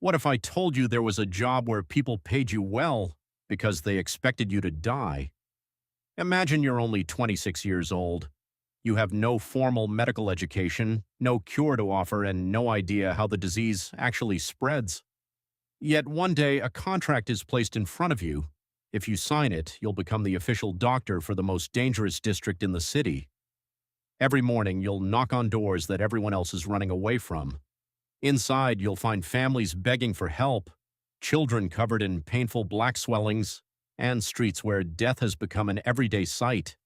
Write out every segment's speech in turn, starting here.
What if I told you there was a job where people paid you well because they expected you to die? Imagine you're only 26 years old. You have no formal medical education, no cure to offer, and no idea how the disease actually spreads. Yet one day a contract is placed in front of you. If you sign it, you'll become the official doctor for the most dangerous district in the city. Every morning you'll knock on doors that everyone else is running away from. Inside, you'll find families begging for help, children covered in painful black swellings, and streets where death has become an everyday sight.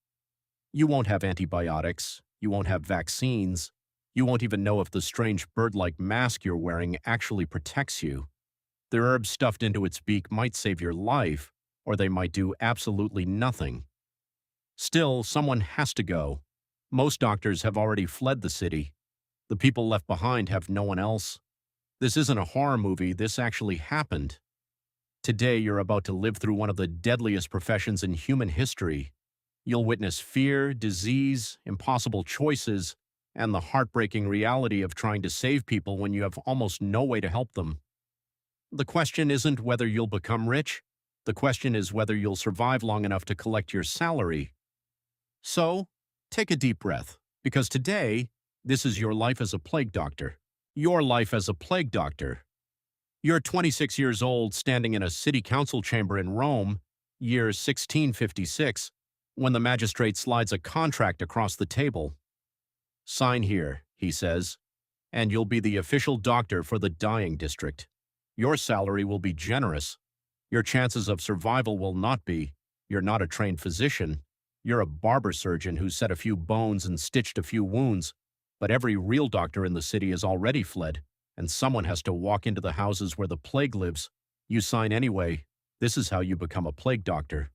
You won't have antibiotics, you won't have vaccines, you won't even know if the strange bird-like mask you're wearing actually protects you. The herb stuffed into its beak might save your life, or they might do absolutely nothing. Still, someone has to go. Most doctors have already fled the city. The people left behind have no one else. This isn't a horror movie, this actually happened. Today you're about to live through one of the deadliest professions in human history. You'll witness fear, disease, impossible choices, and the heartbreaking reality of trying to save people when you have almost no way to help them. The question isn't whether you'll become rich. The question is whether you'll survive long enough to collect your salary. So, take a deep breath, because today, this is your life as a plague doctor. Your life as a plague doctor. You're 26 years old, standing in a city council chamber in Rome, year 1656, when the magistrate slides a contract across the table. "Sign here," he says, "and you'll be the official doctor for the dying district. Your salary will be generous. Your chances of survival will not be. You're not a trained physician. You're a barber surgeon who set a few bones and stitched a few wounds. But every real doctor in the city has already fled, and someone has to walk into the houses where the plague lives. You sign anyway. This is how you become a plague doctor."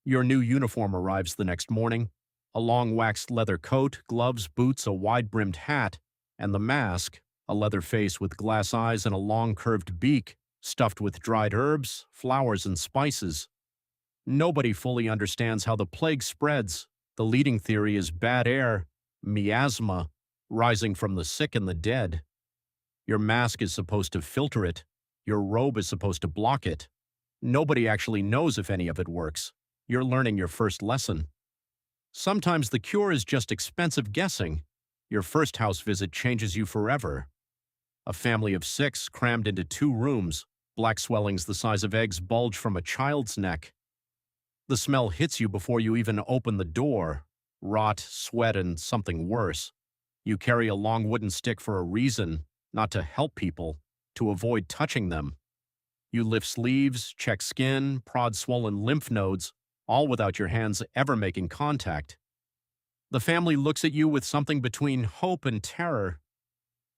Your new uniform arrives the next morning. A long waxed leather coat, gloves, boots, a wide-brimmed hat, and the mask, a leather face with glass eyes and a long curved beak, stuffed with dried herbs, flowers, and spices. Nobody fully understands how the plague spreads. The leading theory is bad air, miasma, rising from the sick and the dead. Your mask is supposed to filter it. Your robe is supposed to block it. Nobody actually knows if any of it works. You're learning your first lesson. Sometimes the cure is just expensive guessing. Your first house visit changes you forever. A family of 6 crammed into 2 rooms. Black swellings the size of eggs bulge from a child's neck. The smell hits you before you even open the door. Rot, sweat, and something worse. You carry a long wooden stick for a reason, not to help people, to avoid touching them. You lift sleeves, check skin, prod swollen lymph nodes, all without your hands ever making contact. The family looks at you with something between hope and terror.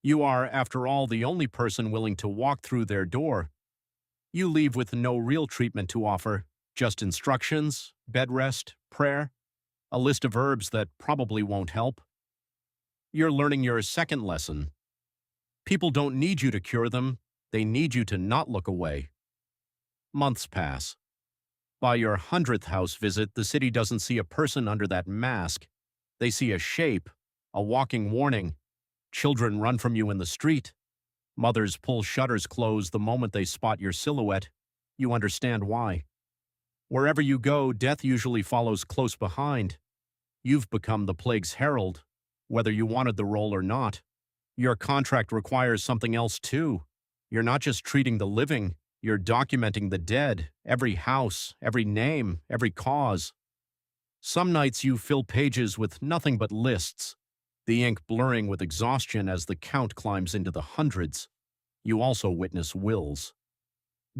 You are, after all, the only person willing to walk through their door. You leave with no real treatment to offer, just instructions, bed rest, prayer, a list of herbs that probably won't help. You're learning your second lesson. People don't need you to cure them, they need you to not look away. Months pass. By your 100th house visit, the city doesn't see a person under that mask. They see a shape, a walking warning. Children run from you in the street. Mothers pull shutters closed the moment they spot your silhouette. You understand why. Wherever you go, death usually follows close behind. You've become the plague's herald, whether you wanted the role or not. Your contract requires something else too. You're not just treating the living, you're documenting the dead, every house, every name, every cause. Some nights you fill pages with nothing but lists, the ink blurring with exhaustion as the count climbs into the hundreds. You also witness wills.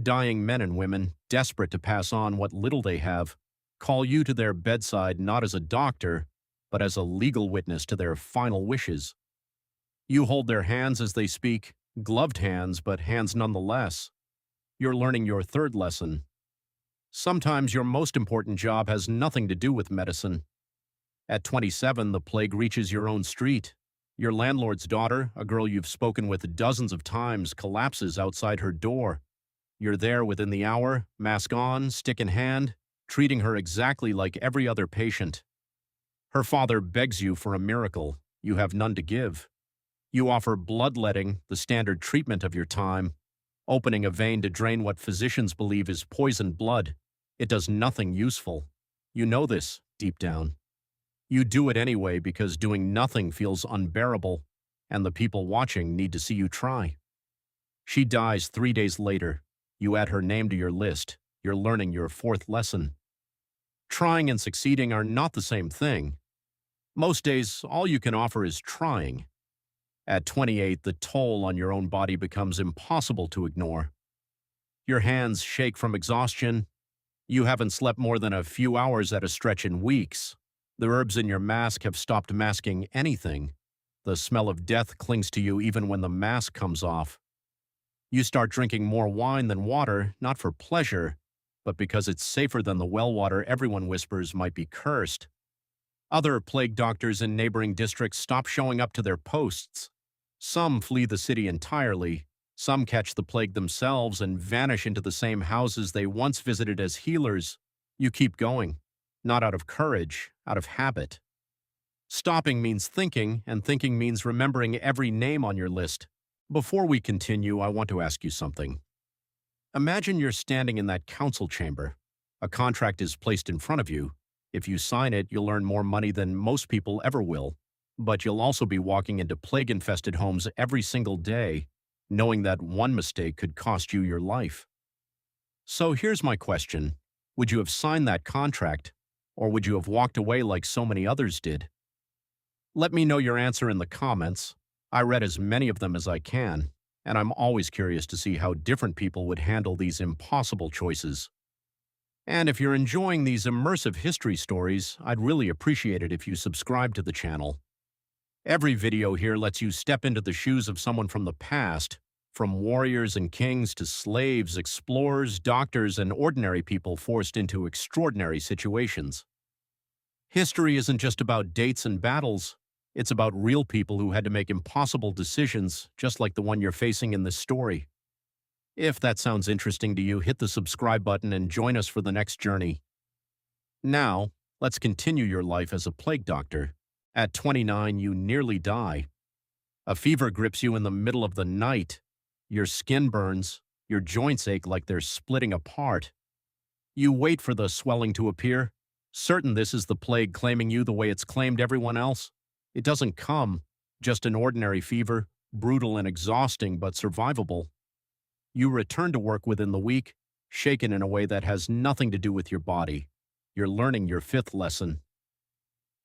Dying men and women, desperate to pass on what little they have, call you to their bedside not as a doctor, but as a legal witness to their final wishes. You hold their hands as they speak, gloved hands, but hands nonetheless. You're learning your third lesson. Sometimes your most important job has nothing to do with medicine. At 27, the plague reaches your own street. Your landlord's daughter, a girl you've spoken with dozens of times, collapses outside her door. You're there within the hour, mask on, stick in hand, treating her exactly like every other patient. Her father begs you for a miracle. You have none to give. You offer bloodletting, the standard treatment of your time, Opening a vein to drain what physicians believe is poisoned blood. It does nothing useful. You know this, deep down. You do it anyway because doing nothing feels unbearable, and the people watching need to see you try. She dies 3 days later. You add her name to your list. You're learning your fourth lesson. Trying and succeeding are not the same thing. Most days, all you can offer is trying. At 28, the toll on your own body becomes impossible to ignore. Your hands shake from exhaustion. You haven't slept more than a few hours at a stretch in weeks. The herbs in your mask have stopped masking anything. The smell of death clings to you even when the mask comes off. You start drinking more wine than water, not for pleasure, but because it's safer than the well water everyone whispers might be cursed. Other plague doctors in neighboring districts stop showing up to their posts. Some flee the city entirely. Some catch the plague themselves and vanish into the same houses they once visited as healers. You keep going, not out of courage, out of habit. Stopping means thinking, and thinking means remembering every name on your list. Before we continue, I want to ask you something. Imagine you're standing in that council chamber. A contract is placed in front of you. If you sign it, you'll earn more money than most people ever will. But you'll also be walking into plague-infested homes every single day, knowing that one mistake could cost you your life. So here's my question. Would you have signed that contract, or would you have walked away like so many others did? Let me know your answer in the comments. I read as many of them as I can, and I'm always curious to see how different people would handle these impossible choices. And if you're enjoying these immersive history stories, I'd really appreciate it if you subscribe to the channel. Every video here lets you step into the shoes of someone from the past, from warriors and kings to slaves, explorers, doctors, and ordinary people forced into extraordinary situations. History isn't just about dates and battles. It's about real people who had to make impossible decisions, just like the one you're facing in this story. If that sounds interesting to you, hit the subscribe button and join us for the next journey. Now, let's continue your life as a plague doctor. At 29, you nearly die. A fever grips you in the middle of the night. Your skin burns. Your joints ache like they're splitting apart. You wait for the swelling to appear, certain this is the plague claiming you the way it's claimed everyone else. It doesn't come, just an ordinary fever, brutal and exhausting but survivable. You return to work within the week, shaken in a way that has nothing to do with your body. You're learning your fifth lesson.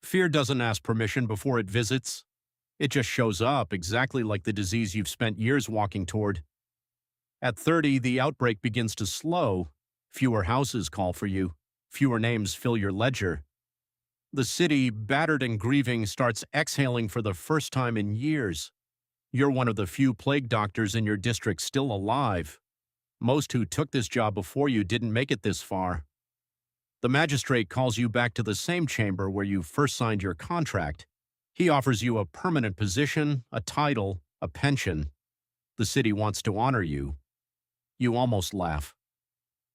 Fear doesn't ask permission before it visits. It just shows up exactly like the disease you've spent years walking toward. At 30, the outbreak begins to slow. Fewer houses call for you. Fewer names fill your ledger. The city, battered and grieving, starts exhaling for the first time in years. You're one of the few plague doctors in your district still alive. Most who took this job before you didn't make it this far. The magistrate calls you back to the same chamber where you first signed your contract. He offers you a permanent position, a title, a pension. The city wants to honor you. You almost laugh.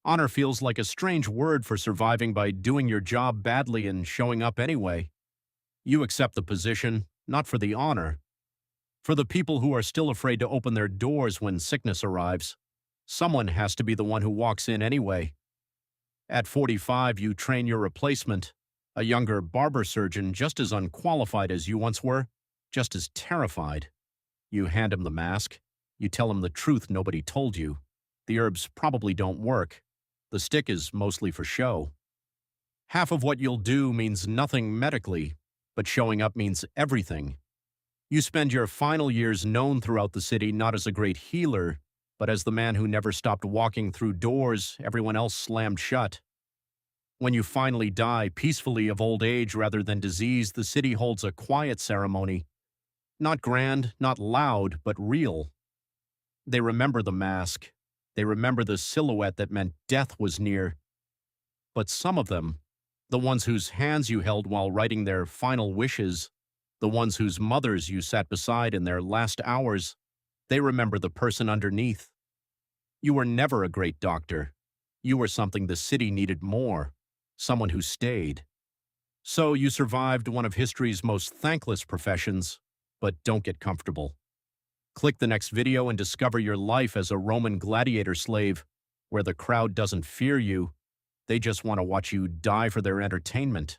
Honor feels like a strange word for surviving by doing your job badly and showing up anyway. You accept the position, not for the honor. For the people who are still afraid to open their doors when sickness arrives, someone has to be the one who walks in anyway. At 45, you train your replacement, a younger barber surgeon just as unqualified as you once were, just as terrified. You hand him the mask. You tell him the truth nobody told you. The herbs probably don't work. The stick is mostly for show. Half of what you'll do means nothing medically, but showing up means everything. You spend your final years known throughout the city not as a great healer, but as the man who never stopped walking through doors everyone else slammed shut. When you finally die peacefully of old age rather than disease, the city holds a quiet ceremony. Not grand, not loud, but real. They remember the mask. They remember the silhouette that meant death was near. But some of them, the ones whose hands you held while writing their final wishes, the ones whose mothers you sat beside in their last hours, they remember the person underneath. You were never a great doctor. You were something the city needed more, someone who stayed. So you survived one of history's most thankless professions, but don't get comfortable. Click the next video and discover your life as a Roman gladiator slave, where the crowd doesn't fear you, they just want to watch you die for their entertainment.